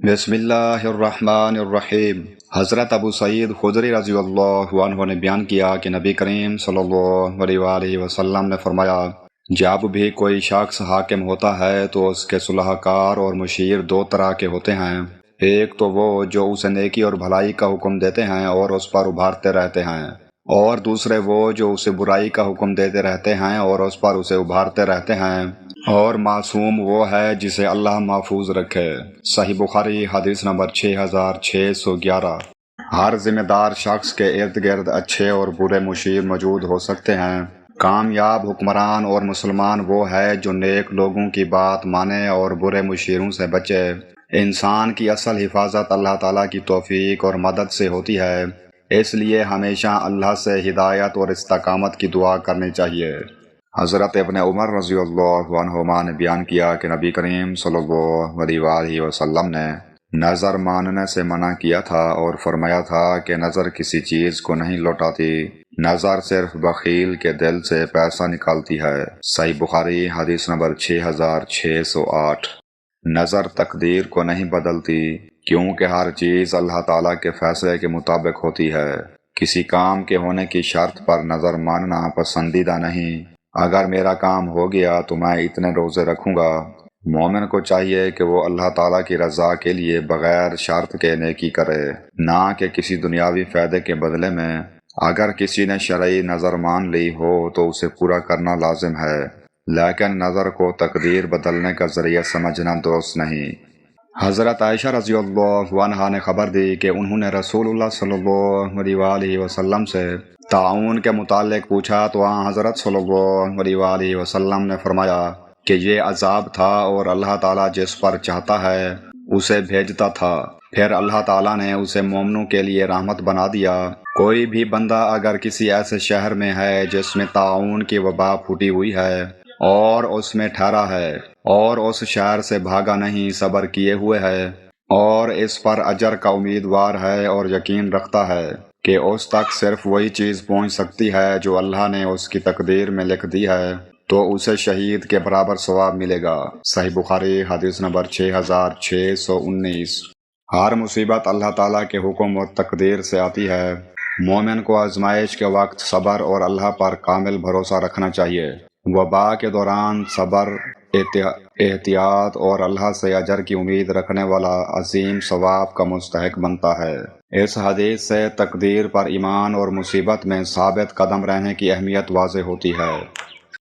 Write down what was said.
بسم اللہ الرحمن الرحیم۔ حضرت ابو سعید خدری رضی اللہ عنہ نے بیان کیا کہ نبی کریم صلی اللہ علیہ وآلہ وسلم نے فرمایا، جب بھی کوئی شخص حاکم ہوتا ہے تو اس کے صلح کار اور مشیر دو طرح کے ہوتے ہیں۔ ایک تو وہ جو اسے نیکی اور بھلائی کا حکم دیتے ہیں اور اس پر ابھارتے رہتے ہیں، اور دوسرے وہ جو اسے برائی کا حکم دیتے رہتے ہیں اور اس پر اسے ابھارتے رہتے ہیں، اور معصوم وہ ہے جسے اللہ محفوظ رکھے۔ صحیح بخاری حدیث نمبر 6611۔ ہر ذمہ دار شخص کے ارد گرد اچھے اور برے مشیر موجود ہو سکتے ہیں۔ کامیاب حکمران اور مسلمان وہ ہے جو نیک لوگوں کی بات مانے اور برے مشیروں سے بچے۔ انسان کی اصل حفاظت اللہ تعالیٰ کی توفیق اور مدد سے ہوتی ہے، اس لیے ہمیشہ اللہ سے ہدایت اور استقامت کی دعا کرنی چاہیے۔ حضرت ابن عمر رضی اللہ عنہما نے بیان کیا کہ نبی کریم صلی اللہ علیہ وآلہ وسلم نے نظر ماننے سے منع کیا تھا اور فرمایا تھا کہ نظر کسی چیز کو نہیں لوٹاتی، نظر صرف بخیل کے دل سے پیسہ نکالتی ہے۔ صحیح بخاری حدیث نمبر 6608۔ نظر تقدیر کو نہیں بدلتی، کیونکہ ہر چیز اللہ تعالیٰ کے فیصلے کے مطابق ہوتی ہے۔ کسی کام کے ہونے کی شرط پر نظر ماننا پسندیدہ نہیں۔ اگر میرا کام ہو گیا تو میں اتنے روزے رکھوں گا۔ مومن کو چاہیے کہ وہ اللہ تعالیٰ کی رضا کے لیے بغیر شرط کے نیکی کرے، نہ کہ کسی دنیاوی فائدے کے بدلے میں۔ اگر کسی نے شرعی نظر مان لی ہو تو اسے پورا کرنا لازم ہے، لیکن نظر کو تقدیر بدلنے کا ذریعہ سمجھنا درست نہیں۔ حضرت عائشہ رضی اللہ عنہا نے خبر دی کہ انہوں نے رسول اللہ صلی اللہ علیہ وآلہ وسلم سے طاعون کے متعلق پوچھا تو حضرت صلی اللہ علیہ وآلہ وسلم نے فرمایا کہ یہ عذاب تھا اور اللہ تعالیٰ جس پر چاہتا ہے اسے بھیجتا تھا، پھر اللہ تعالیٰ نے اسے مومنوں کے لیے رحمت بنا دیا۔ کوئی بھی بندہ اگر کسی ایسے شہر میں ہے جس میں طاعون کی وبا پھوٹی ہوئی ہے اور اس میں ٹھہرا ہے اور اس شہر سے بھاگا نہیں، صبر کیے ہوئے ہے اور اس پر اجر کا امیدوار ہے اور یقین رکھتا ہے کہ اس تک صرف وہی چیز پہنچ سکتی ہے جو اللہ نے اس کی تقدیر میں لکھ دی ہے، تو اسے شہید کے برابر ثواب ملے گا۔ صحیح بخاری حدیث نمبر 6619۔ ہر مصیبت اللہ تعالیٰ کے حکم و تقدیر سے آتی ہے۔ مومن کو آزمائش کے وقت صبر اور اللہ پر کامل بھروسہ رکھنا چاہیے۔ وبا کے دوران صبر، احتیاط اور اللہ سے اجر کی امید رکھنے والا عظیم ثواب کا مستحق بنتا ہے۔ اس حدیث سے تقدیر پر ایمان اور مصیبت میں ثابت قدم رہنے کی اہمیت واضح ہوتی ہے۔